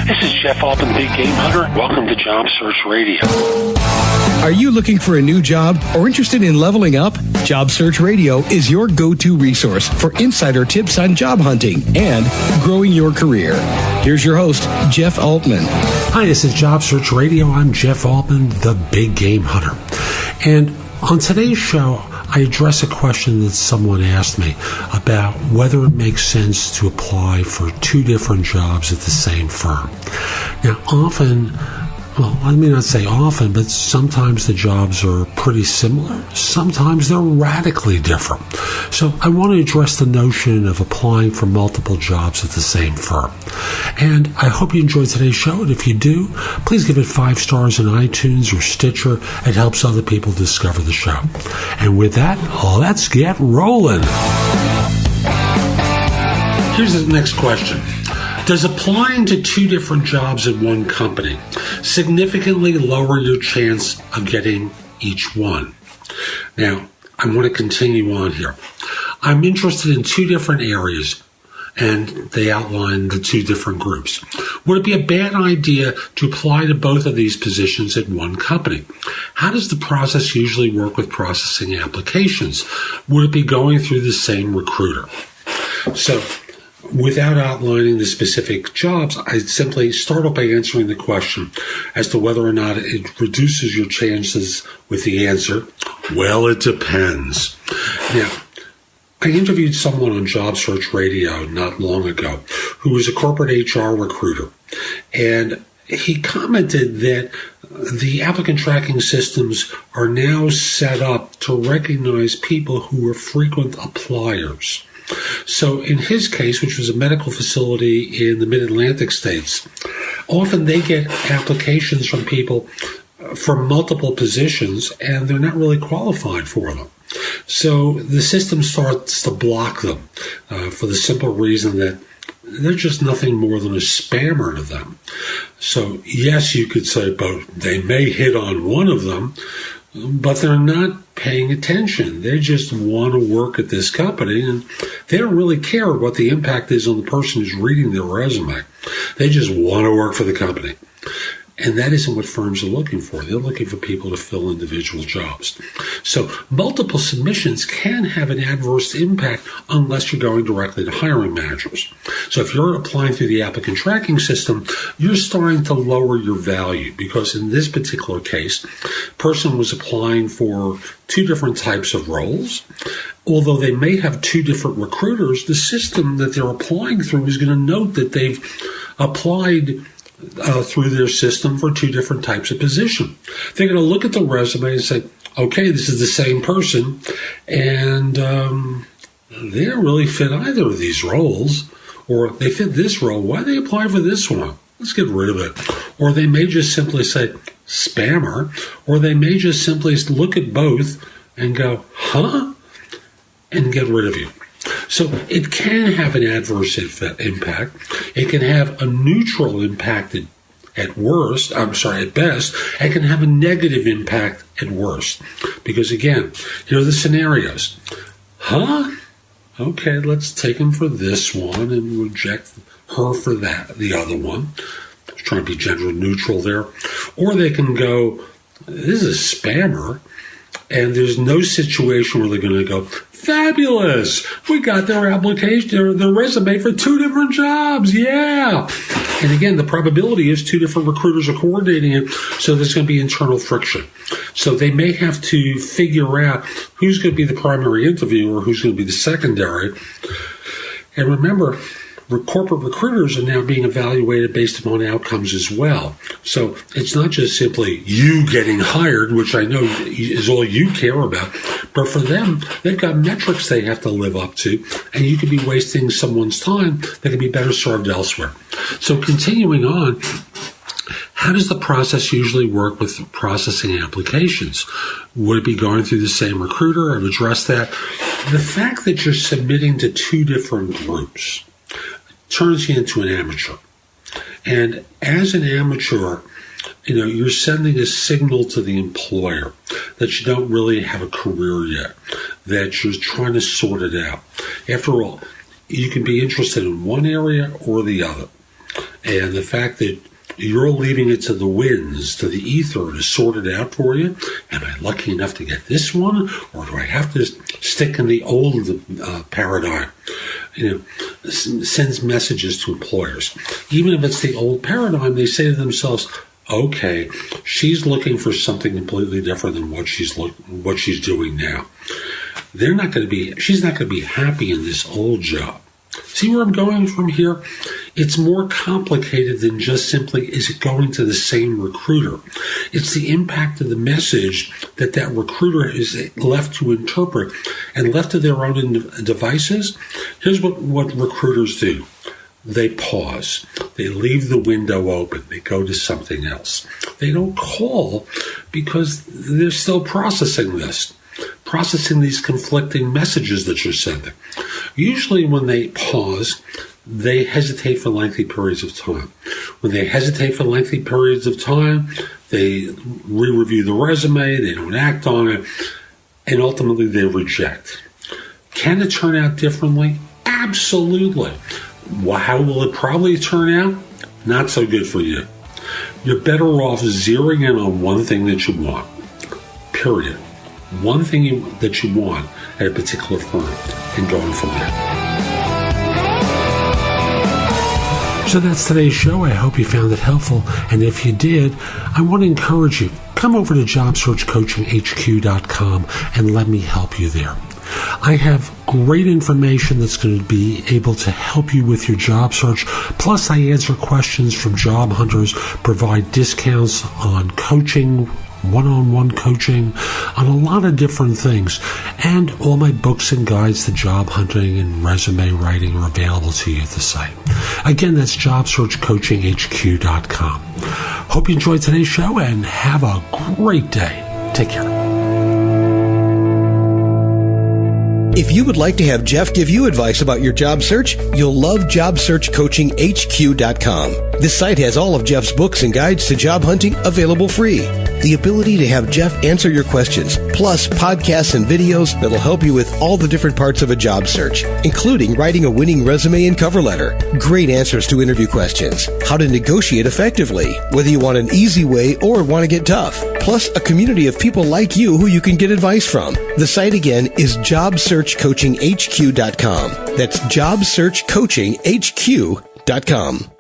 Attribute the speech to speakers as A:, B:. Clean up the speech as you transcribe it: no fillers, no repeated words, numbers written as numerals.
A: This is Jeff Altman, Big Game Hunter. Welcome to Job Search Radio.
B: Are you looking for a new job or interested in leveling up? Job Search Radio is your go-to resource for insider tips on job hunting and growing your career. Here's your host, Jeff Altman.
C: Hi, this is Job Search Radio. I'm Jeff Altman, the Big Game Hunter. And on today's show, I address a question that someone asked me about whether it makes sense to apply for two different jobs at the same firm. Now, often, well, I may not say often, but sometimes the jobs are pretty similar. Sometimes they're radically different. So I want to address the notion of applying for multiple jobs at the same firm. And I hope you enjoyed today's show. And if you do, please give it 5 stars in iTunes or Stitcher. It helps other people discover the show. And with that, let's get rolling. Here's the next question. Does applying to 2 different jobs at one company significantly lower your chance of getting each one? Now, I want to continue on here. I'm interested in 2 different areas, and they outline the 2 different groups. Would it be a bad idea to apply to both of these positions at one company? How does the process usually work with processing applications? Would it be going through the same recruiter? So, without outlining the specific jobs, I simply start off by answering the question as to whether or not it reduces your chances with the answer, well, it depends. Now, I interviewed someone on Job Search Radio not long ago who was a corporate HR recruiter, and he commented that the applicant tracking systems are now set up to recognize people who are frequent appliers. So in his case, which was a medical facility in the mid-Atlantic states, often they get applications from people for multiple positions, and they're not really qualified for them. So the system starts to block them for the simple reason that they're just nothing more than a spammer to them. So yes, you could say, but they may hit on one of them, but they're not paying attention. They just want to work at this company, and they don't really care what the impact is on the person who's reading their resume. They just want to work for the company. And that isn't what firms are looking for. They're looking for people to fill individual jobs. So multiple submissions can have an adverse impact unless you're going directly to hiring managers. So if you're applying through the applicant tracking system, you're starting to lower your value because in this particular case, person was applying for 2 different types of roles. Although they may have 2 different recruiters, the system that they're applying through is going to note that they've applied through their system for 2 different types of position. They're going to look at the resume and say, okay, this is the same person, and they don't really fit either of these roles, or they fit this role. Why do they apply for this one? Let's get rid of it. Or they may just simply say, spammer, or they may just simply look at both and go, huh? And get rid of you. So it can have an adverse impact. It can have a neutral impact at best. It can have a negative impact at worst. Because again, here are the scenarios. Huh? Okay, let's take him for this one and reject her for the other one. Trying to be gender neutral there. Or they can go, this is a spammer. And there's no situation where they're going to go, fabulous, we got their application, their resume for 2 different jobs, yeah. And again, the probability is 2 different recruiters are coordinating it, so there's going to be internal friction. So they may have to figure out who's going to be the primary interviewer, who's going to be the secondary. And remember, corporate recruiters are now being evaluated based upon outcomes as well. So it's not just simply you getting hired, which I know is all you care about, but for them, they've got metrics they have to live up to, and you could be wasting someone's time that could be better served elsewhere. So continuing on, how does the process usually work with processing applications? Would it be going through the same recruiter? I've addressed that. The fact that you're submitting to 2 different groups turns you into an amateur. And as an amateur, you're sending a signal to the employer that you don't really have a career yet, that you're trying to sort it out. After all, you can be interested in one area or the other. And the fact that you're leaving it to the winds, to the ether to sort it out for you. Am I lucky enough to get this one? Or do I have to stick in the old paradigm? Sends messages to employers. Even if it's the old paradigm, they say to themselves, okay, she's looking for something completely different than what she's doing now. She's not going to be happy in this old job. See where I'm going from here? It's more complicated than just simply, is it going to the same recruiter? It's the impact of the message that recruiter is left to interpret, and left to their own devices. Here's what recruiters do. They pause. They leave the window open. They go to something else. They don't call because they're still processing these conflicting messages that you're sending. Usually when they pause, they hesitate for lengthy periods of time. When they hesitate for lengthy periods of time, they re-review the resume, they don't act on it, and ultimately they reject. Can it turn out differently? Absolutely. How will it probably turn out? Not so good for you. You're better off zeroing in on one thing that you want. Period. One thing that you want at a particular firm and going from there. So that's today's show. I hope you found it helpful. And if you did, I want to encourage you, come over to JobSearchCoachingHQ.com and let me help you there. I have great information that's going to be able to help you with your job search. Plus, I answer questions from job hunters, provide discounts on coaching, one-on-one coaching, on a lot of different things. And all my books and guides to job hunting and resume writing are available to you at the site. Again, that's JobSearchCoachingHQ.com. Hope you enjoyed today's show and have a great day. Take care.
B: If you would like to have Jeff give you advice about your job search, you'll love JobSearchCoachingHQ.com. This site has all of Jeff's books and guides to job hunting available free. The ability to have Jeff answer your questions, plus podcasts and videos that'll help you with all the different parts of a job search, including writing a winning resume and cover letter, great answers to interview questions, how to negotiate effectively, whether you want an easy way or want to get tough, plus a community of people like you who you can get advice from. The site again is JobSearchCoachingHQ.com. That's JobSearchCoachingHQ.com.